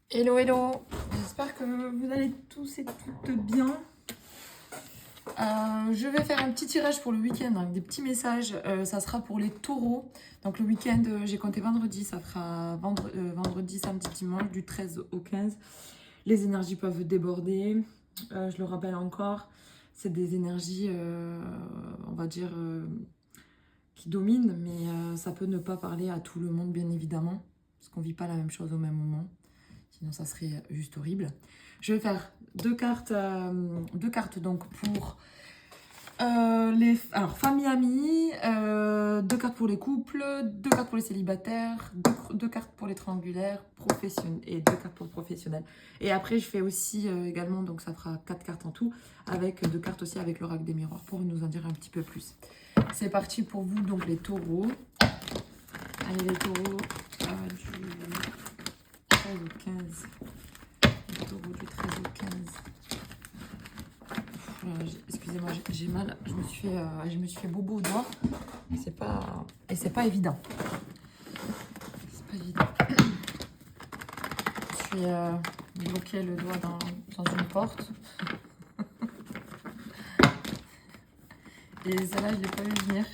Hello, hello, j'espère que vous allez tous et toutes bien. Je vais faire un petit tirage pour le week-end avec des petits messages. Ça sera pour les taureaux. Donc le week-end, j'ai compté vendredi, ça fera vendredi, samedi, dimanche, du 13 au 15. Les énergies peuvent déborder. Je le rappelle encore, c'est des énergies, on va dire, qui dominent, mais ça peut ne pas parler à tout le monde, bien évidemment, parce qu'on ne vit pas la même chose au même moment. Sinon, ça serait juste horrible. Je vais faire deux cartes donc pour alors famille, amis, deux cartes pour les couples, deux cartes pour les célibataires, deux cartes pour les triangulaires, et deux cartes pour le professionnel. Et après, je fais aussi également, donc ça fera 4 cartes en tout, avec deux cartes aussi avec l'oracle des miroirs pour nous en dire un petit peu plus. C'est parti pour vous, donc les taureaux. Allez, les taureaux du 13 au 15. Les taureaux du 13 au 15. Excusez-moi, j'ai mal. Je me suis fait bobo au doigt. Et c'est pas évident. C'est pas évident. Je suis bloqué le doigt dans une porte. Et celle-là, je l'ai pas vu venir.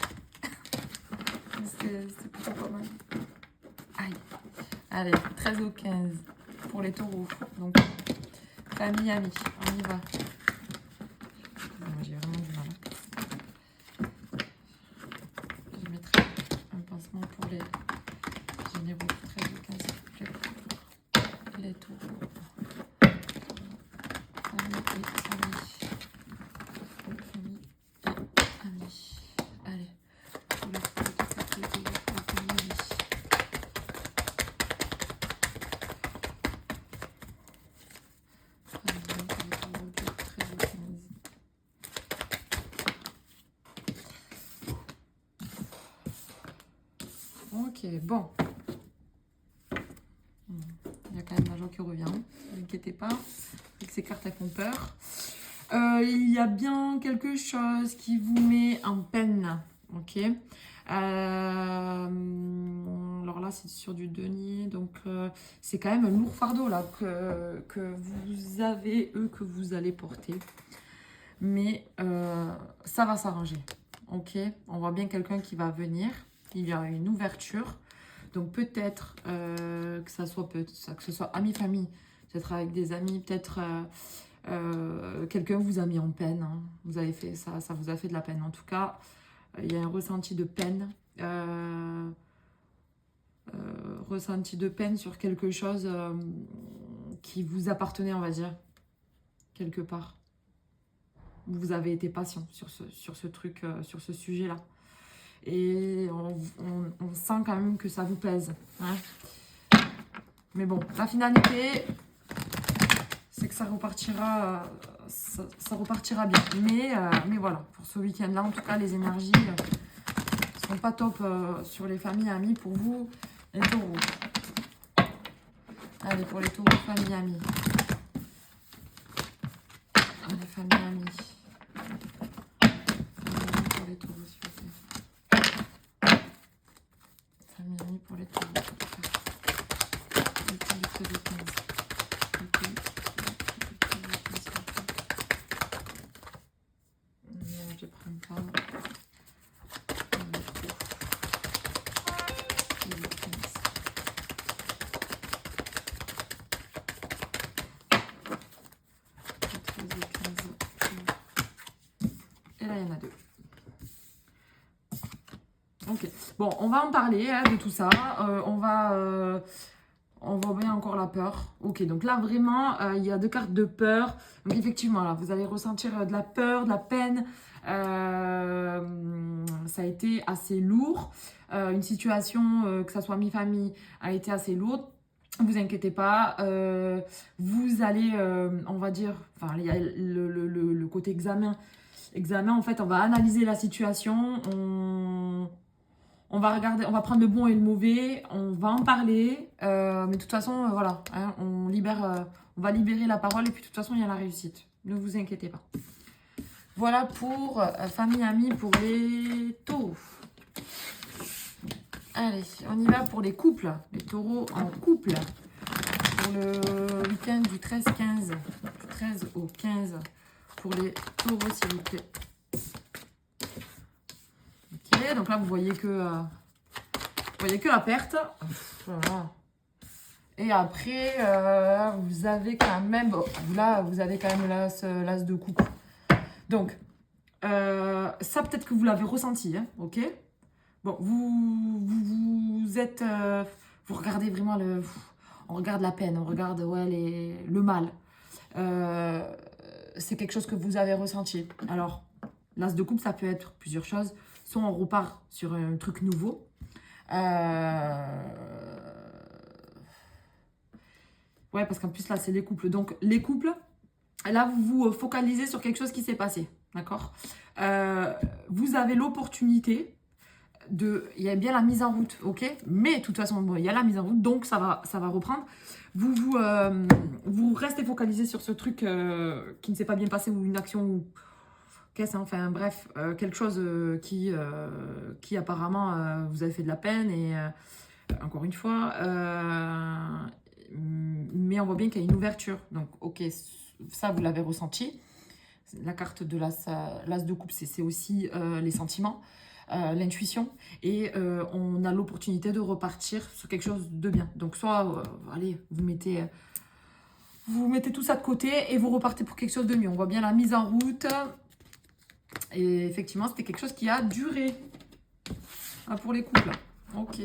C'est plutôt pas mal. Aïe. Allez, 13 au 15 pour les taureaux. Donc, famille, amis, on y va. J'ai vraiment du mal. Je mettrai un pincement pour les généraux du 13 au 15, s'il vous plaît, pour les taureaux. Famille et amis. Famille et amis. Allez. Pour les taureaux, famille, amis. Ok, bon. Il y a quand même l'argent qui revient. Ne vous inquiétez pas. Avec ces cartes, elles font peur. Il y a bien quelque chose qui vous met en peine. Ok. Alors là, c'est sur du denier. Donc, c'est quand même un lourd fardeau là que vous avez, que vous allez porter. Mais ça va s'arranger. Ok. On voit bien quelqu'un qui va venir. Il y a une ouverture. Donc peut-être que ce soit ami-famille, peut-être avec des amis, peut-être quelqu'un vous a mis en peine. Hein. Vous avez fait ça, ça vous a fait de la peine. En tout cas, il y a un ressenti de peine. Ressenti de peine sur quelque chose qui vous appartenait, on va dire, quelque part. Vous avez été patient sur ce truc, sur ce sujet-là. Et on sent quand même que ça vous pèse. Hein. Mais bon, la finalité, c'est que ça repartira bien. Mais voilà, pour ce week-end-là, en tout cas, les énergies sont pas top sur les familles amis pour vous, les taureaux. Allez, pour les taureaux, famille amis. Allez, famille amis. Pour les taureaux, s'il vous plaît. Famille amis pour les taureaux. Je prends pas. Et là, il y en a deux. Ok. Bon, on va en parler de tout ça. On voit bien encore la peur. Ok, donc là, vraiment, il y a deux cartes de peur. Donc effectivement, là, vous allez ressentir de la peur, de la peine. Ça a été assez lourd. Une situation, que ça soit mi-famille, a été assez lourde. Ne vous inquiétez pas. Vous allez, on va dire, enfin, il y a le côté examen. En fait, on va analyser la situation. On va regarder, on va prendre le bon et le mauvais, on va en parler, mais de toute façon, voilà, hein, on va libérer la parole et puis de toute façon, il y a la réussite. Ne vous inquiétez pas. Voilà pour famille, amis, pour les taureaux. Allez, on y va pour les couples, les taureaux en couple. pour le week-end du 13-15. Du 13 au 15 pour les taureaux, s'il vous plaît. Ok, donc là, vous voyez que la perte. Voilà. Et après, vous avez quand même... Bon, là, vous avez quand même l'as de coupe. Donc, ça, peut-être que vous l'avez ressenti, hein, ok? Bon, vous êtes... vous regardez vraiment on regarde la peine, on regarde le mal. C'est quelque chose que vous avez ressenti. Alors, l'as de coupe, ça peut être plusieurs choses. Soit on repart sur un truc nouveau. Ouais, parce qu'en plus, là, c'est les couples. Donc, les couples, là, vous vous focalisez sur quelque chose qui s'est passé. D'accord? Vous avez l'opportunité il y a bien la mise en route, ok? Mais de toute façon, bon, il y a la mise en route, donc ça va reprendre. Vous restez focalisé sur ce truc qui ne s'est pas bien passé ou une action ou qu'est-ce, hein, enfin bref, quelque chose qui apparemment vous avez fait de la peine et encore une fois, mais on voit bien qu'il y a une ouverture. Donc ok, ça vous l'avez ressenti. La carte de l'as de coupe, c'est aussi les sentiments. L'intuition et on a l'opportunité de repartir sur quelque chose de bien. Donc soit, allez, vous mettez tout ça de côté et vous repartez pour quelque chose de mieux. On voit bien la mise en route et effectivement, c'était quelque chose qui a duré pour les couples. Ok.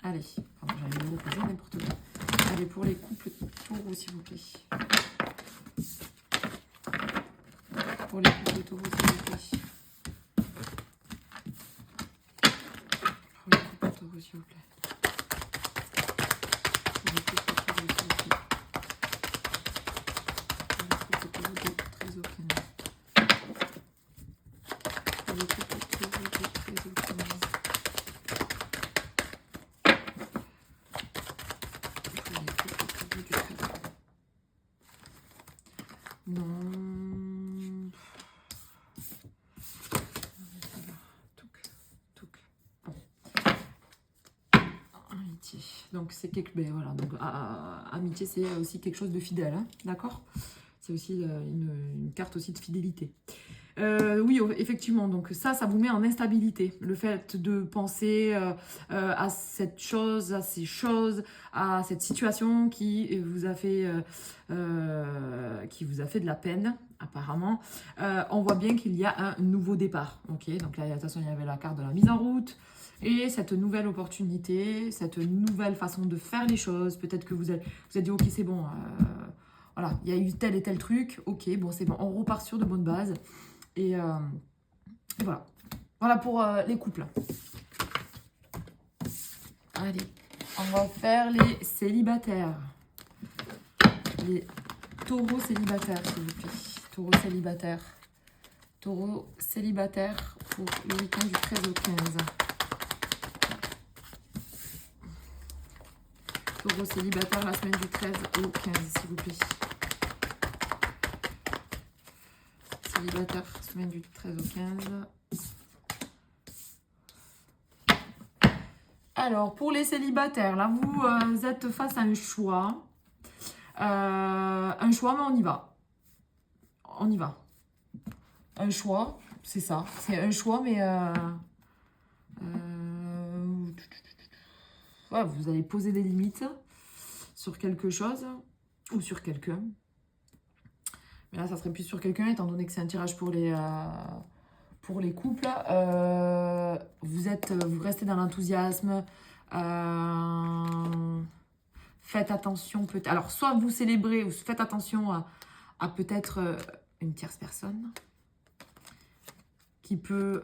Allez, j'allais vous reposer n'importe quoi. Allez, pour les couples taureaux, s'il vous plaît. Pour les couples taureaux, s'il vous plaît. S'il vous plaît. Non. Donc c'est ben voilà, donc amitié c'est aussi quelque chose de fidèle, hein, d'accord? C'est aussi une carte aussi de fidélité. Oui, effectivement, donc ça vous met en instabilité. Le fait de penser à cette chose, à ces choses, à cette situation qui vous a fait de la peine, apparemment. On voit bien qu'il y a un nouveau départ. Ok, donc là, de toute façon, il y avait la carte de la mise en route. Et cette nouvelle opportunité, cette nouvelle façon de faire les choses, peut-être que vous avez dit, ok, c'est bon, voilà, il y a eu tel et tel truc, ok, bon, c'est bon, on repart sur de bonnes bases. Et voilà. Voilà pour les couples. Allez, on va faire les célibataires. Les taureaux célibataires, s'il vous plaît. Taureaux célibataires. Taureaux célibataires pour le week-end du 13 au 15. Taureau célibataire la semaine du 13 au 15, s'il vous plaît. Célibataire, semaine du 13 au 15. Alors, pour les célibataires, là, vous êtes face à un choix. Un choix, mais on y va. On y va. Un choix, c'est ça. C'est un choix, mais... ouais, vous allez poser des limites sur quelque chose ou sur quelqu'un. Mais là, ça serait plus sur quelqu'un, étant donné que c'est un tirage pour les couples. Vous restez dans l'enthousiasme. Faites attention, peut-être. Alors, soit vous célébrez, ou faites attention à peut-être une tierce personne qui peut...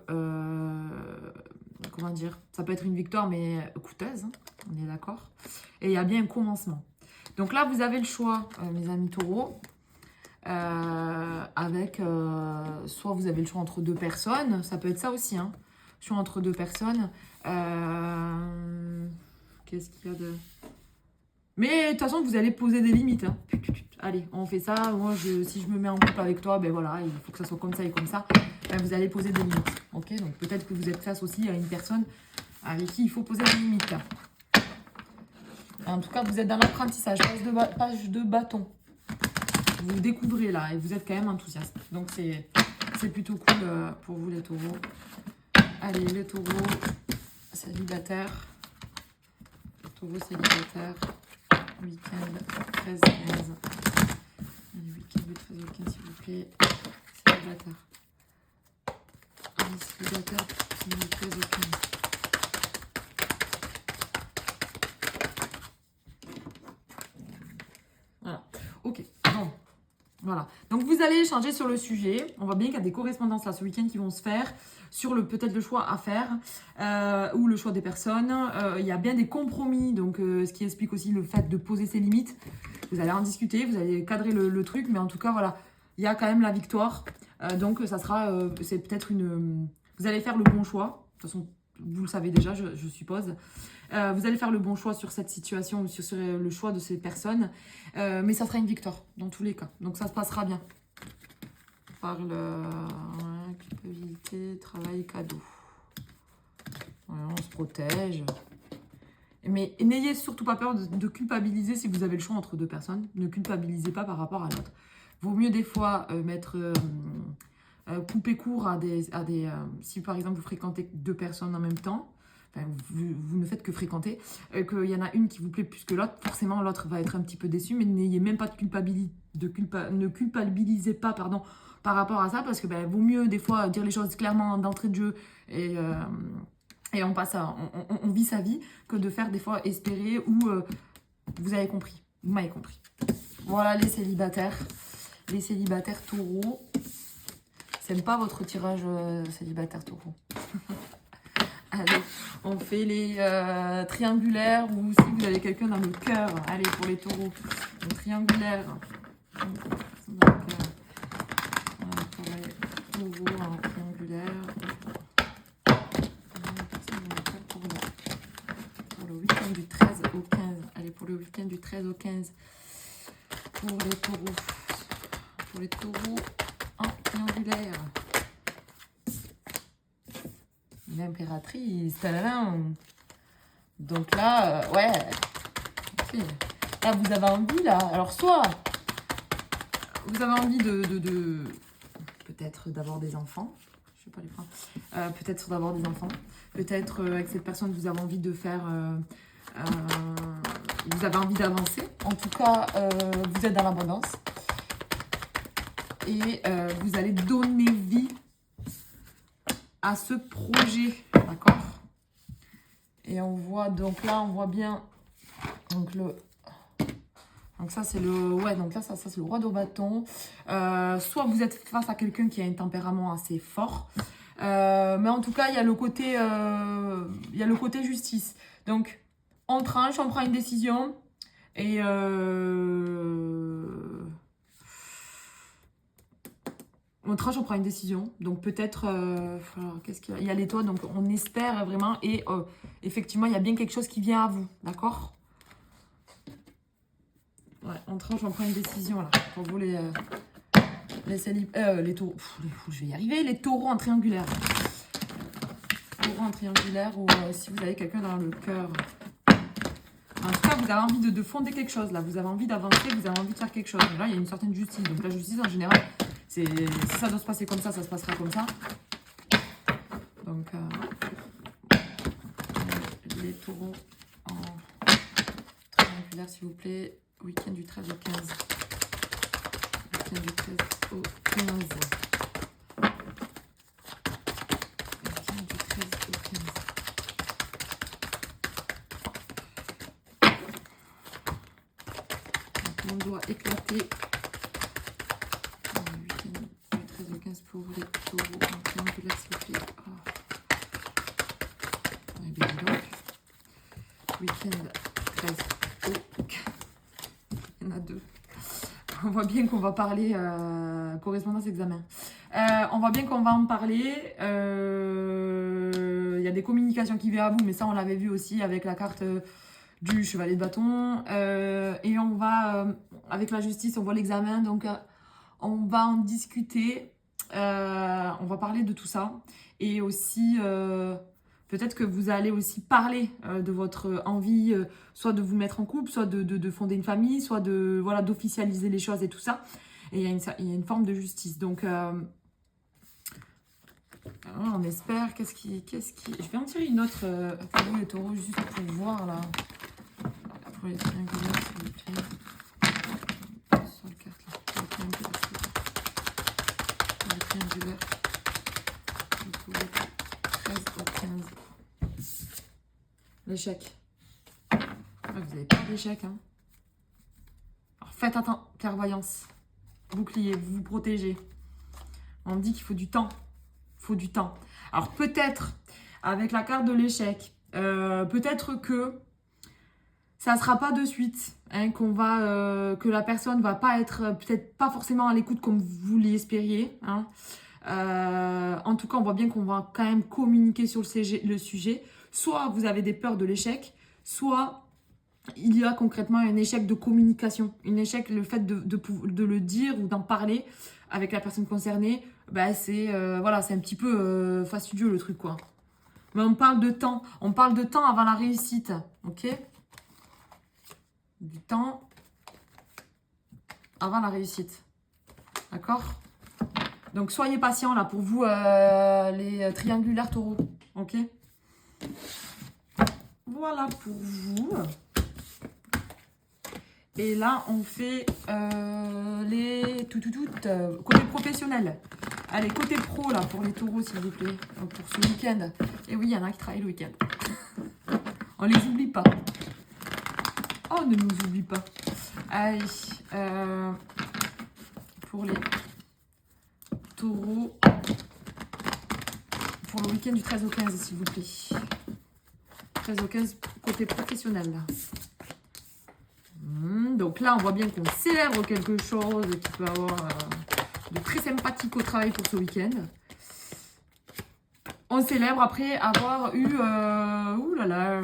comment dire? Ça peut être une victoire, mais coûteuse. Hein, on est d'accord. Et il y a bien un commencement. Donc là, vous avez le choix, mes amis taureaux. Avec soit vous avez le choix entre deux personnes, ça peut être ça aussi, hein. Choix entre deux personnes. Qu'est-ce qu'il y a de... Mais de toute façon, vous allez poser des limites, hein. Allez, on fait ça. Moi, si je me mets en couple avec toi, ben voilà, il faut que ça soit comme ça et comme ça. Ben, vous allez poser des limites. Ok, donc peut-être que vous êtes face aussi à une personne avec qui il faut poser des limites. En tout cas, vous êtes dans l'apprentissage, page de bâton. Vous découvrez là et vous êtes quand même enthousiaste. Donc, c'est plutôt cool pour vous les taureaux. Allez, les taureaux célibataires. Taureaux célibataires. Week-end 13, 15. Allez, week-end du 13 au 15, s'il vous plaît. Célibataire. Allez, célibataire du 13 au 15. Voilà. Ok. Bon. Voilà. Donc, vous allez échanger sur le sujet. On voit bien qu'il y a des correspondances là ce week-end qui vont se faire sur peut-être le choix à faire ou le choix des personnes. Il y a bien des compromis, donc ce qui explique aussi le fait de poser ses limites. Vous allez en discuter, vous allez cadrer le truc, mais en tout cas, voilà, il y a quand même la victoire. Donc, ça sera, c'est peut-être vous allez faire le bon choix. De toute façon, vous le savez déjà, je suppose. Vous allez faire le bon choix sur cette situation ou sur le choix de ces personnes. Mais ça sera une victoire dans tous les cas. Donc, ça se passera bien. On parle culpabilité, travail, cadeau. Voilà, on se protège. Mais n'ayez surtout pas peur de culpabiliser si vous avez le choix entre deux personnes. Ne culpabilisez pas par rapport à l'autre. Vaut mieux des fois couper court à des si par exemple vous fréquentez deux personnes en même temps, enfin, vous ne faites que fréquenter, qu'il y en a une qui vous plaît plus que l'autre, forcément l'autre va être un petit peu déçu, mais n'ayez même pas de culpabilité, ne culpabilisez pas pardon, par rapport à ça, parce que vaut mieux des fois dire les choses clairement d'entrée de jeu et on passe on vit sa vie, que de faire des fois espérer ou vous avez compris, vous m'avez compris. Voilà les célibataires taureaux. C'est pas votre tirage célibataire taureau. Allez, on fait les triangulaires ou si vous avez quelqu'un dans le cœur. Allez, pour les taureaux. Le triangulaire. Dans le cœur. Pour les taureaux en triangulaire. Pour le week-end du 13 au 15. Allez, pour le week-end du 13 au 15. Pour les taureaux. Pour les taureaux en triangulaire. L'impératrice. Donc là, ouais. Okay. Là, vous avez envie, là. Alors, soit vous avez envie de peut-être d'avoir des enfants. Je sais pas les points. Peut-être d'avoir des enfants. Peut-être avec cette personne, vous avez envie de faire... vous avez envie d'avancer. En tout cas, vous êtes dans l'abondance. Et vous allez donner vie à ce projet. D'accord? Et on voit, donc là, on voit bien... Donc ça, c'est le... Ouais, donc là, ça c'est le roi de bâton. Soit vous êtes face à quelqu'un qui a un tempérament assez fort. Mais en tout cas, il y a le côté justice. Donc, on tranche, on prend une décision. Et... on tranche, on prend une décision. Donc peut-être, qu'est-ce qu'il y a? Il y a les toits, donc on espère vraiment. Et effectivement, il y a bien quelque chose qui vient à vous. D'accord? Ouais, on tranche, on prend une décision là. Pour vous les taureaux. Je vais y arriver. Les taureaux en triangulaire. Taureaux en triangulaire ou si vous avez quelqu'un dans le cœur. En tout cas, vous avez envie de fonder quelque chose là. Vous avez envie d'avancer, vous avez envie de faire quelque chose. Et là, il y a une certaine justice. Donc la justice en général... Si ça doit se passer comme ça se passera comme ça. Donc, les taureaux en triangulaire, s'il vous plaît. Week-end du 13 au 15. Week-end du 13 au 15. Week-end du 13 au 15. Donc, on doit éclater. Pour les taureaux en triangulaire, s'il vous plaît. Et bien donc, week-end 13 au 15. Il y en a deux. On voit bien qu'on va parler correspondance examen. On voit bien qu'on va en parler. Il y a des communications qui viennent à vous, mais ça, on l'avait vu aussi avec la carte du chevalier de bâton. Et on va, avec la justice, on voit l'examen. Donc, on va en discuter. On va parler de tout ça. Et aussi, Peut-être que vous allez aussi parler de votre envie, soit de vous mettre en couple, soit de fonder une famille, soit de voilà d'officialiser les choses et tout ça. Et il y a une forme de justice. Donc, on espère. Qu'est-ce qui... Je vais en tirer une autre pour vous, les taureaux, juste pour voir là. Pour les triangulaires, s'il vous plaît. Sur la carte là. Pour les triangulaires. Pour les triangulaires. 13 au 15. L'échec. Ah, vous avez pas d'échec, hein. Alors faites attention. Clairvoyance. Bouclier, vous vous protégez. On me dit qu'il faut du temps. Il faut du temps. Alors peut-être, avec la carte de l'échec, peut-être que ça ne sera pas de suite, hein, que la personne va pas être, peut-être pas forcément à l'écoute comme vous l'espériez. Hein. En tout cas, on voit bien qu'on va quand même communiquer sur le sujet. Soit vous avez des peurs de l'échec, soit il y a concrètement un échec de communication. Un échec, le fait de le dire ou d'en parler avec la personne concernée, bah c'est voilà, c'est un petit peu fastidieux le truc, quoi. Mais on parle de temps. On parle de temps avant la réussite. Ok? Du temps avant la réussite. D'accord? Donc, soyez patients là pour vous, les triangulaires taureaux. Ok? Voilà pour vous. Et là, on fait les côté professionnel. Allez, côté pro là pour les taureaux, s'il vous plaît. Pour ce week-end. Et oui, il y en a qui travaillent le week-end. On les oublie pas. Oh, ne nous oublie pas. Allez, pour les taureaux, pour le week-end du 13 au 15, s'il vous plaît. 13 au 15, côté professionnel. Là. Donc là, on voit bien qu'on célèbre quelque chose qui peut avoir de très sympathique au travail pour ce week-end. On célèbre après avoir eu... ouh là là.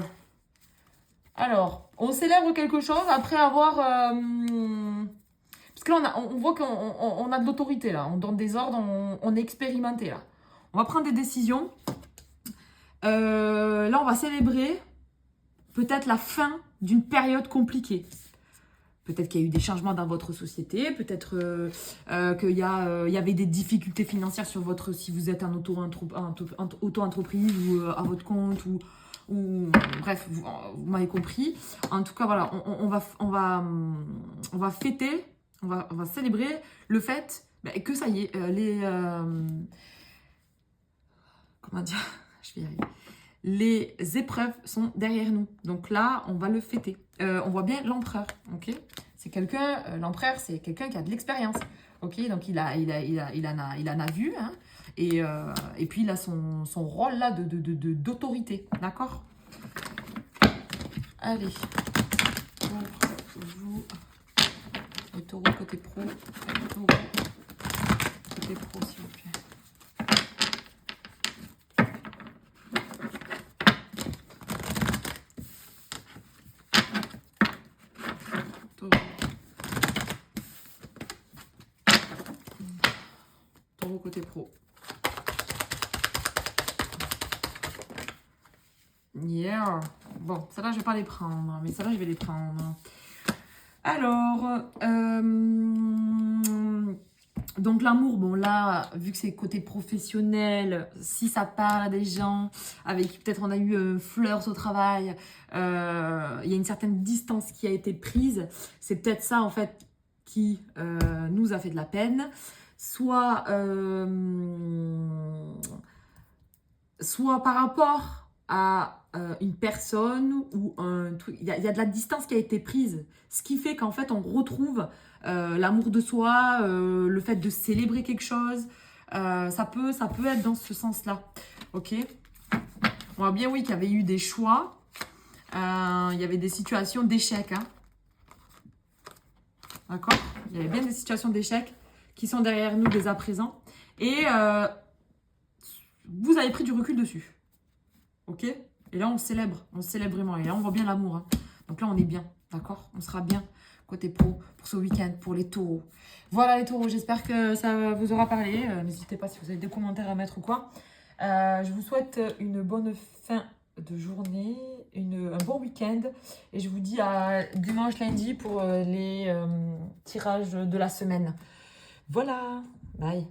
Alors, on célèbre quelque chose après avoir... parce que là, on voit qu'on a de l'autorité, là. On donne des ordres, on est expérimenté, là. On va prendre des décisions. Là, on va célébrer peut-être la fin d'une période compliquée. Peut-être qu'il y a eu des changements dans votre société. Peut-être qu'il y avait des difficultés financières sur votre... Si vous êtes un auto-entreprise ou à votre compte ou bref, vous m'avez compris. En tout cas, voilà, on va fêter, on va célébrer le fait que ça y est, comment dire, je vais y arriver. Les épreuves sont derrière nous. Donc là, on va le fêter. On voit bien l'empereur, ok? C'est quelqu'un, l'empereur, c'est quelqu'un qui a de l'expérience, ok? Donc il en a vu, hein? Et puis il a son rôle là d'autorité, d'accord? Allez, pour vous, le taureau côté pro, le taureau côté pro, s'il vous plaît. Taureau côté pro. Yeah. Bon, ça là je vais pas les prendre, mais ça là je vais les prendre. Alors, donc l'amour, bon là, vu que c'est côté professionnel, si ça parle à des gens avec qui peut-être on a eu fleurs au travail, il y a une certaine distance qui a été prise. C'est peut-être ça en fait qui nous a fait de la peine. Soit par rapport à une personne ou un truc, il y a de la distance qui a été prise, ce qui fait qu'en fait on retrouve l'amour de soi, le fait de célébrer quelque chose, ça peut être dans ce sens-là, ok? On voit bien, oui, qu'il y avait eu des choix, il y avait des situations d'échec, hein? D'accord? Il y avait bien des situations d'échec qui sont derrière nous dès à présent, et vous avez pris du recul dessus, ok? Et là, on célèbre vraiment. Et là, on voit bien l'amour. Hein. Donc là, on est bien, d'accord? On sera bien côté pro pour ce week-end, pour les taureaux. Voilà les taureaux, j'espère que ça vous aura parlé. N'hésitez pas si vous avez des commentaires à mettre ou quoi. Je vous souhaite une bonne fin de journée, un bon week-end. Et je vous dis à dimanche, lundi pour les tirages de la semaine. Voilà, bye.